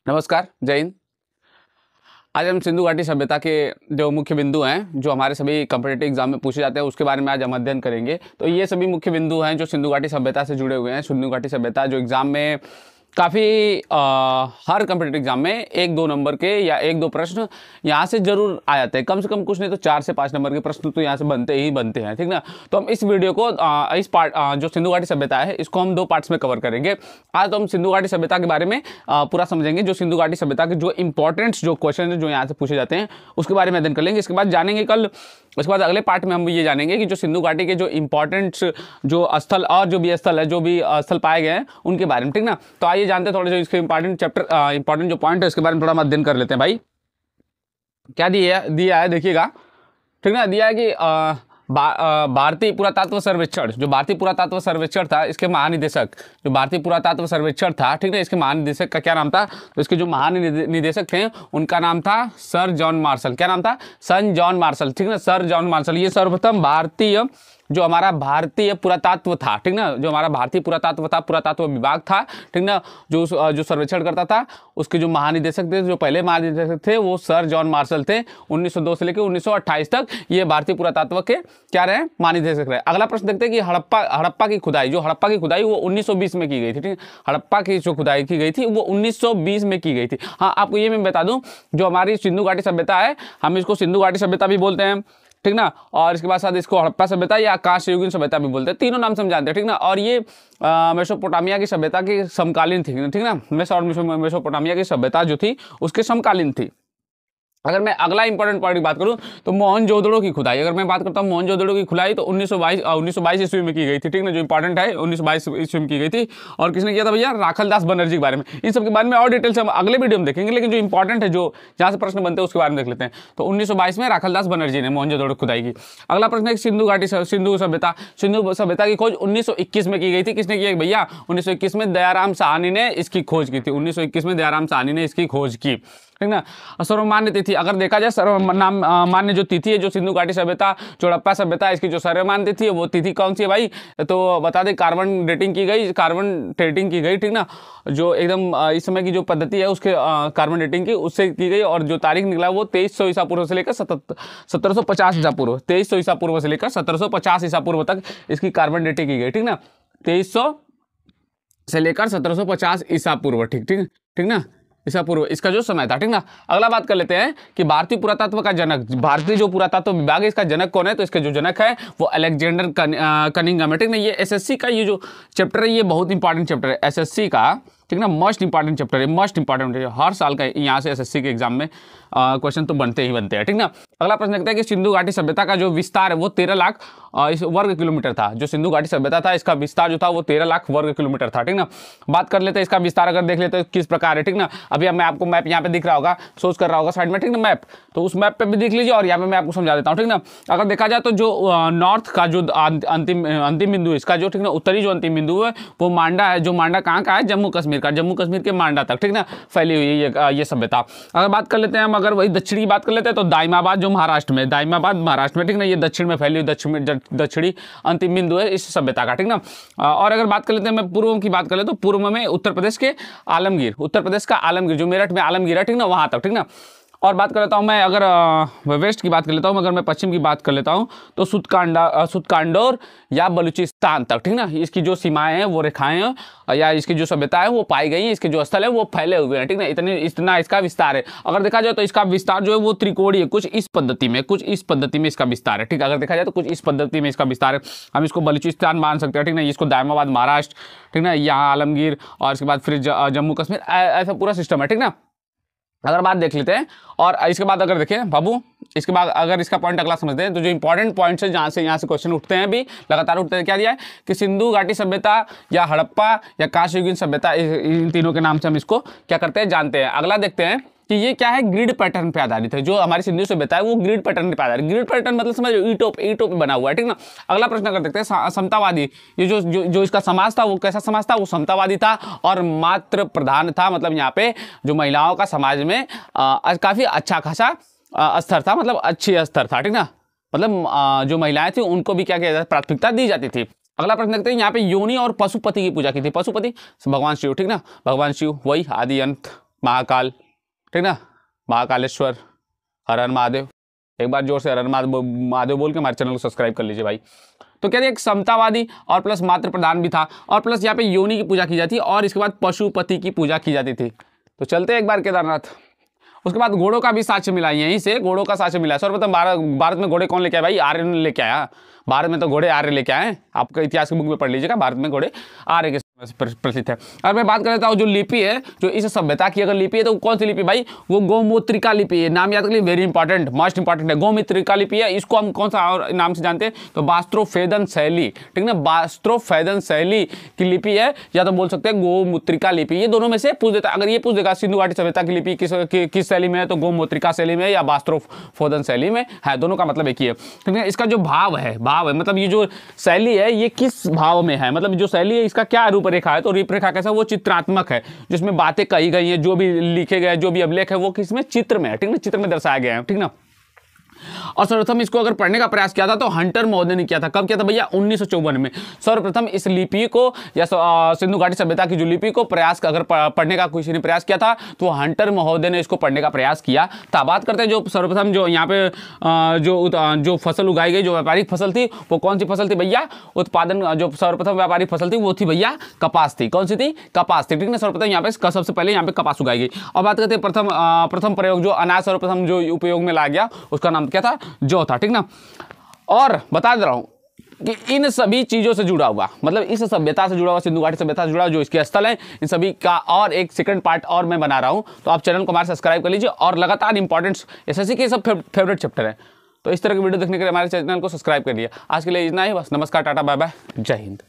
नमस्कार, जय हिंद। आज हम सिंधु घाटी सभ्यता के जो मुख्य बिंदु हैं, जो हमारे सभी कॉम्पिटिटिव एग्जाम में पूछे जाते हैं, उसके बारे में आज हम अध्ययन करेंगे। तो ये सभी मुख्य बिंदु हैं जो सिंधु घाटी सभ्यता से जुड़े हुए हैं। सिंधु घाटी सभ्यता जो एग्जाम में काफ़ी हर कॉम्पिटिटिव एग्जाम में 1-2 नंबर के या 1-2 प्रश्न यहाँ से जरूर आ जाते हैं। कम से कम कुछ नहीं तो 4 से 5 नंबर के प्रश्न तो यहाँ से बनते ही बनते हैं, ठीक ना। तो हम इस वीडियो को इस पार्ट जो सिंधु घाटी सभ्यता है, इसको हम 2 पार्ट्स में कवर करेंगे। आज तो हम सिंधु घाटी सभ्यता के बारे में पूरा समझेंगे। जो सिंधु घाटी सभ्यता के जो इंपॉर्टेंट जो क्वेश्चन है जो यहाँ से पूछे जाते हैं, उसके बारे में अध्ययन कर लेंगे। इसके बाद जानेंगे कल, उसके बाद अगले पार्ट में हम ये जानेंगे कि जो सिंधु घाटी के जो इंपॉर्टेंट जो स्थल और जो भी स्थल है, जो भी स्थल पाए गए हैं, उनके बारे में, ठीक ना। तो आइए जानते हैं थोड़े जो इसके इंपॉर्टेंट चैप्टर इंपॉर्टेंट जो पॉइंट है इसके बारे में थोड़ा हम अध्ययन कर लेते हैं। भाई क्या दिया है देखिएगा, ठीक ना। दिया है कि भारतीय पुरातत्व सर्वेक्षण, जो भारतीय पुरातत्व सर्वेक्षण था, इसके महानिदेशक, जो भारतीय पुरातत्व सर्वेक्षण था, ठीक है, इसके महानिदेशक का क्या नाम था? तो इसके जो महानिदेशक थे उनका नाम था सर जॉन मार्शल। क्या नाम था? सर जॉन मार्शल, ठीक ना, सर जॉन मार्शल। ये सर्वप्रथम भारतीय जो हमारा भारतीय पुरातत्व था, ठीक ना, जो हमारा भारतीय पुरातत्व था, पुरातत्व विभाग था, ठीक ना, जो सर्वेक्षण करता था, उसके जो महानिदेशक थे, जो पहले महानिदेशक थे, वो सर जॉन मार्शल थे। 1902 से लेकर 1928 तक ये भारतीय पुरातत्व के क्या रहे? महानिदेशक रहे। अगला प्रश्न देखते हैं कि हड़प्पा की खुदाई, जो हड़प्पा की खुदाई वो 1920 में की गई थी, ठीक है। हड़प्पा की जो खुदाई की गई थी वो 1920 में की गई थी। हाँ, आपको ये मैं बता दूं, जो हमारी सिंधु घाटी सभ्यता है, हम इसको सिंधु घाटी सभ्यता भी बोलते हैं, ठीक ना, और इसके बाद साथ इसको हड़प्पा सभ्यता या कांस्ययुगीन सभ्यता भी बोलते हैं। तीनों नाम हम जानते हैं, ठीक ना। और ये मेसोपोटामिया की सभ्यता की समकालीन थी, ठीक ना। मेसोपोटामिया की सभ्यता जो थी उसके समकालीन थी। अगर मैं अगला इंपॉर्टेंट पॉइंट की बात करूं तो मोहनजोदड़ो की खुदाई, अगर मैं बात करता हूं मोहनजोदड़ो की खुदाई तो 1922 ईस्वी में की गई थी, ठीक ना। जो इंपॉर्टेंट है 1922 ईस्वी में की गई थी। और किसने किया था भैया? राखलदास बनर्जी के बारे में। इन सब के बारे में और डिटेल से हम अगले वीडियो में देखेंगे, लेकिन जो इंपॉर्टेंट है, जो जहां से प्रश्न बनते हैं, उसके बारे में देख लेते हैं। तो 1922 में राखलदास बनर्जी ने मोहनजोदड़ो खुदाई की। अगला प्रश्न है सिंधु सभ्यता की खोज 1921 में की गई थी। किसने की भैया? 1921 में दयाराम साहनी ने इसकी खोज की थी। 1921 में दयाराम साहनी ने इसकी खोज की, ठीक ना। सर्वमान्य तिथि, अगर देखा जाए सर्वमान्य जो तिथि है, जो सिंधु घाटी सभ्यता, जो हड़प्पा सभ्यता, इसकी जो सर्वमान्य तिथि है वो तिथि कौन सी है भाई? तो बता दें, कार्बन डेटिंग की गई, ठीक ना। जो एकदम इस समय की जो पद्धति है उसके कार्बन डेटिंग की, उससे की गई। और जो तारीख निकला वो 2300 ईसा पूर्व से लेकर 1750 ईसा पूर्व, 2300 ईसा पूर्व से लेकर 1750 ईसा पूर्व तक इसकी कार्बन डेटिंग की गई, ठीक ना। 2300 से लेकर 1750 ईसा पूर्व, ठीक ना, ईसा पूर्व इसका जो समय था, ठीक ना। अगला बात कर लेते हैं कि भारतीय पुरातत्व का जनक, भारतीय जो पुरातत्व विभाग है, इसका जनक कौन है? तो इसके जो जनक है वो अलेक्जेंडर कनिंघम है, ठीक ना। ये एसएससी का ये जो चैप्टर है, ये बहुत इंपॉर्टेंट चैप्टर है एसएससी का, ठीक ना। मोस्ट इंपॉर्टेंट चैप्टर है, मोस्ट इंपॉर्टेंट है। हर साल का यहाँ से एसएससी के एग्जाम में क्वेश्चन तो बनते ही बनते हैं, ठीक ना। अगला प्रश्न देखते हैं कि सिंधु घाटी सभ्यता का जो विस्तार है वो 13 लाख वर्ग किलोमीटर था। जो सिंधु घाटी सभ्यता था, इसका विस्तार जो था वो 13 लाख वर्ग किलोमीटर था, ठीक ना। बात कर लेते हैं इसका विस्तार, अगर देख लेते हैं किस प्रकार है, ठीक ना। अभी मैं आपको मैप यहाँ पे दिख रहा होगा, सोच कर रहा होगा साइड में, ठीक ना, मैप। तो उस मैप पे भी देख लीजिए और यहाँ पे मैं आपको समझा देता हूँ, ठीक ना। अगर देखा जाए तो जो नॉर्थ का जो अंतिम बिंदु है इसका, जो ठीक ना, उत्तरी जो अंतिम बिंदु है वो मांडा है। जो मांडा कहाँ का है? जम्मू कश्मीर का, जम्मू कश्मीर के मांडा तक, ठीक ना, फैली हुई है ये सभ्यता। अगर बात कर लेते हैं हम, अगर वही दक्षिणी की बात कर लेते हैं तो दाइमाबाद जो महाराष्ट्र में, ठीक ना, ये दक्षिण में फैली हुई दक्षिणी अंतिम बिंदु है इस सभ्यता का, ठीक ना। और अगर बात कर लेते हैं, मैं पूर्व की बात कर लेता हूं, पूर्व में उत्तर प्रदेश का आलमगीर, जो मेरठ में आलमगीर है, ठीक ना, वहां तक, ठीक ना। और बात कर लेता हूं मैं, अगर वेस्ट की बात कर लेता हूं, अगर मैं पश्चिम की बात कर लेता हूं तो सुतकांडोर या बलूचिस्तान तक, ठीक ना। इसकी जो सीमाएं हैं, वो रेखाएं हैं, या इसकी जो सभ्यता है वो पाई गई है, इसके जो स्थल है वो फैले हुए हैं, ठीक ना। इतना इसका विस्तार है। अगर देखा जाए तो इसका विस्तार जो है वो त्रिकोणीय है, कुछ इस पद्धति में इसका विस्तार है, ठीक है। अगर देखा जाए तो कुछ इस पद्धति में इसका विस्तार है। हम इसको बलूचिस्तान मान सकते हैं, ठीक ना। इसको दाइमाबाद महाराष्ट्र, ठीक ना, यहाँ आलमगीर, और इसके बाद फिर जम्मू कश्मीर, ऐसा पूरा सिस्टम है, ठीक ना। अगर बात देख लेते हैं, और इसके बाद अगर देखें बाबू, इसके बाद अगर इसका पॉइंट अगला समझते हैं तो जो इंपॉर्टेंट पॉइंट्स है यहाँ से क्वेश्चन उठते हैं, भी लगातार उठते हैं। क्या दिया है कि सिंधु घाटी सभ्यता या हड़प्पा या कांस्ययुगीन सभ्यता, इन तीनों के नाम से हम इसको क्या करते हैं, जानते हैं। अगला देखते हैं कि ये क्या है, ग्रिड पैटर्न पे आधारित है। जो हमारी सिंधु सभ्यता है वो ग्रिड पैटर्न पे आधारित, ग्रिड पैटर्न मतलब समझ ईंटों पे बना हुआ है, ठीक ना। अगला प्रश्न अगर देखते हैं, समतावादी, ये जो इसका समाज था वो कैसा समाज था? वो समतावादी था और मातृ प्रधान था। मतलब यहाँ पे जो महिलाओं का समाज में काफी अच्छा खासा स्तर था, मतलब अच्छी स्तर था, ठीक ना। मतलब जो महिलाएं थी उनको भी क्या किया जाता, प्राथमिकता दी जाती थी। अगला प्रश्न देखते हैं, यहाँ पे योनि और पशुपति की पूजा की थी। पशुपति भगवान शिव, ठीक ना, भगवान शिव, वही आदि अंत महाकाल, ठीक ना, महाकालेश्वर, हर हर महादेव। एक बार जोर से हर हर महादेव बोल के हमारे चैनल को सब्सक्राइब कर लीजिए भाई। तो क्या एक समतावादी और प्लस मातृ प्रधान भी था, और प्लस यहाँ पे योनि की पूजा की जाती और इसके बाद पशुपति की पूजा की जाती थी। तो चलते हैं एक बार केदारनाथ। उसके बाद घोड़ों का भी साक्ष्य मिला, यहीं से घोड़ों का साक्ष्य मिला। सर्वप्रथम भारत में घोड़े कौन लेके आए भाई? आर्य ने लेके आया। भारत में तो घोड़े आर्य लेके आए, आपका इतिहास की बुक में पढ़ लीजिएगा, भारत में घोड़े आर्य के प्रसिद्ध है। और मैं बात कर लेता हूँ जो लिपि है, जो इस सभ्यता की अगर लिपि है तो कौन सी लिपि भाई? वो गोमूत्रिका लिपि है। नाम याद कर लीजिए, वेरी इंपॉर्टेंट, मोस्ट इंपॉर्टेंट है। गोमूत्रिका लिपि है। इसको हम कौन सा और नाम से जानते हैं? तो वास्त्रोफेदन शैली, ठीक ना, वास्त्रोफेदन शैली की लिपि है, या तो बोल सकते हैं गोमूत्रिका लिपि। ये दोनों में से पूछ देता, अगर ये पूछ देगा सिंधु घाटी सभ्यता की लिपि किस शैली में है, तो गोमूत्रिका शैली में या वास्त्रोफोदन शैली में है। दोनों का मतलब एक ही है, ठीक है। इसका जो भाव है मतलब ये जो शैली है ये किस भाव में है, मतलब जो शैली है इसका क्या रूपरेखा है? तो रूपरेखा कैसा? वो चित्रात्मक है, जिसमें बातें कही गई हैं, जो भी लिखे गए, जो भी अभिलेख है, वो किसमें? चित्र में है, ठीक ना, चित्र में दर्शाया गया है, ठीक ना। और सर्वप्रथम इसको अगर पढ़ने का प्रयास किया था तो हंटर महोदय ने किया था। कब किया था भैया? 1954 में। सर्वप्रथम इस लिपि को या सिंधु घाटी सभ्यता की जो लिपि को प्रयास अगर पढ़ने का किसी ने प्रयास किया था तो हंटर महोदय ने इसको पढ़ने का प्रयास किया था। बात करते हैं जो सर्वप्रथम जो यहाँ पे जो फसल उगाई गई, जो व्यापारिक फसल थी, वो कौन सी फसल थी भैया? उत्पादन, जो सर्वप्रथम व्यापारिक फसल थी वो थी भैया कपास थी। कौन सी थी? कपास थी, ठीक है। सर्वप्रथम यहाँ पे सबसे पहले यहाँ पे कपास उगाई गई। और बात करते हैं प्रथम प्रयोग, जो अनाज सर्वप्रथम जो उपयोग में ला गया, उसका नाम क्या था? जौ था, ठीक ना। और बता दे रहा हूं कि इन सभी चीजों से जुड़ा हुआ, मतलब इस सभ्यता से जुड़ा हुआ, सिंधु घाटी सभ्यता से जुड़ा जो इसके स्थल है, इन सभी का और एक सेकंड पार्ट और मैं बना रहा हूं। तो आप चैनल को हमारे सब्सक्राइब कर लीजिए, और लगातार इंपॉर्टेंट एसएससी के सब फेवरेट चैप्टर है। तो इस तरह की वीडियो देखने के लिए हमारे चैनल को सब्सक्राइब कर लिया। आज के लिए इतना ही, बस। नमस्कार, टाटा, बाय बाय, जय हिंद।